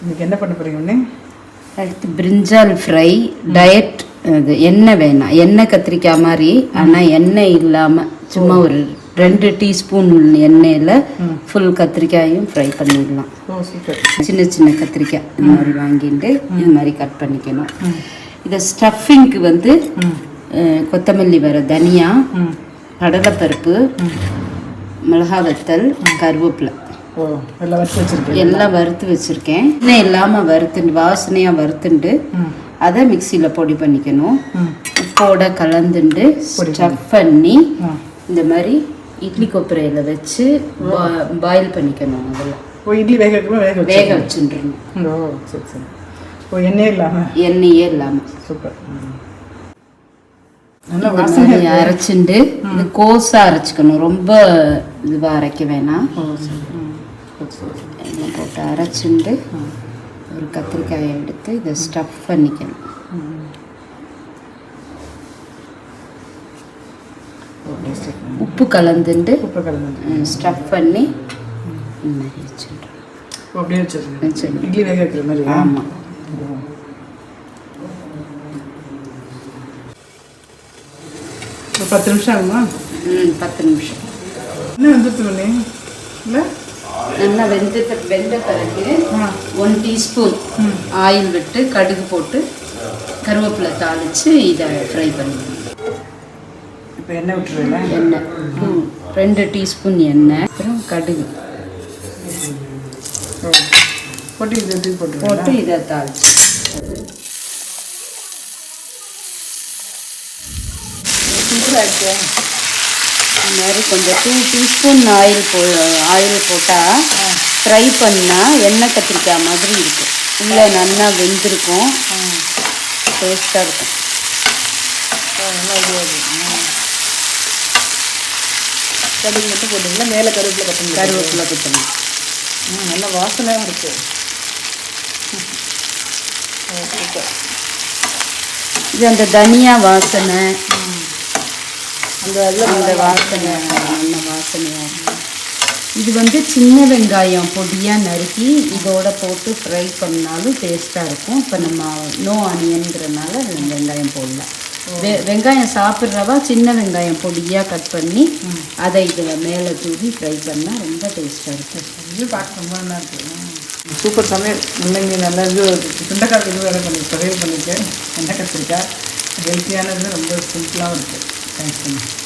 இன்னைக்கு என்ன பண்ண போறீங்க? அடுத்து பிரிஞ்சால் ஃப்ரை. டயட் அது எண்ணெய் வேணாம், எண்ணெய் கத்திரிக்காய் மாதிரி, ஆனால் எண்ணெய் இல்லாமல் சும்மா ஒரு 2 டீஸ்பூன் எண்ணெயில் ஃபுல் கத்திரிக்காயும் ஃப்ரை பண்ணிடலாம். சின்ன சின்ன கத்திரிக்காய் இந்த மாதிரி வாங்கிட்டு இது மாதிரி கட் பண்ணிக்கணும். இதை ஸ்டஃபிங்க்கு வந்து கொத்தமல்லி வர தனியா, கடலைப்பருப்பு, மிளகா வத்தல், கருவேப்பிலை எல்லாம் வறுத்து வச்சுருக்கேன். எண்ணெய் இல்லாமல் வறுத்துண்டு வாசனையாக வறுத்துண்டு அதை மிக்சியில் பொடி பண்ணிக்கணும். உப்போட கலந்துண்டு ஸ்டஃப் பண்ணி இந்த மாதிரி இட்லி கொப்பரையில் வச்சு பாயில் பண்ணிக்கணும். அதில் இட்லி வேக வச்சுட்டுருணும். எண்ணெயே இல்லாமல் சூப்பர். அரைச்சுண்டு இது கோஸாக அரைச்சிக்கணும், ரொம்ப இதுவாக அரைக்க வேணாம். எண்ணெய் போட்டு அரைச்சுண்டு ஒரு கத்திரிக்காயை எடுத்து இதை ஸ்டஃப் பண்ணிக்கணும். உப்பு கலந்துண்டு ஸ்டஃப் பண்ணி இந்த மாதிரி வச்சுருக்கேன். இட்லி வேக வைக்கிற மாதிரி. ஆமாம். ஒரு 10 நிமிஷம் ஆகுமா? 10 நிமிஷம். என்ன வந்துட்டு இல்லை நல்லா வெந்த பிறகு 1 டீஸ்பூன் ஆயில் விட்டு கடுகு போட்டு கருவேப்பிலை தாளித்து இதை ஃப்ரை பண்ணிக்கணும். இப்போ எண்ணெய் விட்டுருவேன். எண்ணெய் 2 டீஸ்பூன் எண்ணெய், அப்புறம் கடுகு போட்டு இதை தாளிச்சு இந்த மாதிரி கொஞ்சம் 2 டீஸ்பூன் ஆயில் போட்டால் ஃப்ரை பண்ணால் எண்ணெய் கத்திரிக்காய் மாதிரி இருக்கும். உள்ளே நல்லா வெந்திருக்கும், டேஸ்ட்டாக இருக்கும். கடுகு மட்டும் போட்டிங்கன்னா மேலே கருவேப்பிலை கொத்தணும். நல்ல வாசனையாக இருக்குது. இது அந்த தனியா வாசனை, அந்த வாசனை நல்ல வாசனையாக இருக்கும். இது வந்து சின்ன வெங்காயம் பொடியாக நறுக்கி இதோட போட்டு ஃப்ரை பண்ணாலும் டேஸ்ட்டாக இருக்கும். இப்போ நம்ம நோ ஆனியன்கிறனால வெங்காயம் போடலாம். வெங்காயம் சாப்பிட்றவா சின்ன வெங்காயம் பொடியாக கட் பண்ணி அதை இதில் மேலே தூவி ஃப்ரை பண்ணால் ரொம்ப டேஸ்ட்டாக இருக்கும். இது பார்க்க ரொம்ப நல்லா இருக்குது. சூப்பர் சமையல். முள்ளங்கி நல்லா இது சுண்டைக்காய் இது வேலை பண்ணியிருக்கேன் எண்ணெய் கத்திரிக்காய். ஹெல்த்தியானது, ரொம்ப சிம்பிளாகவும் இருக்குது. தேங்க்ஸ்.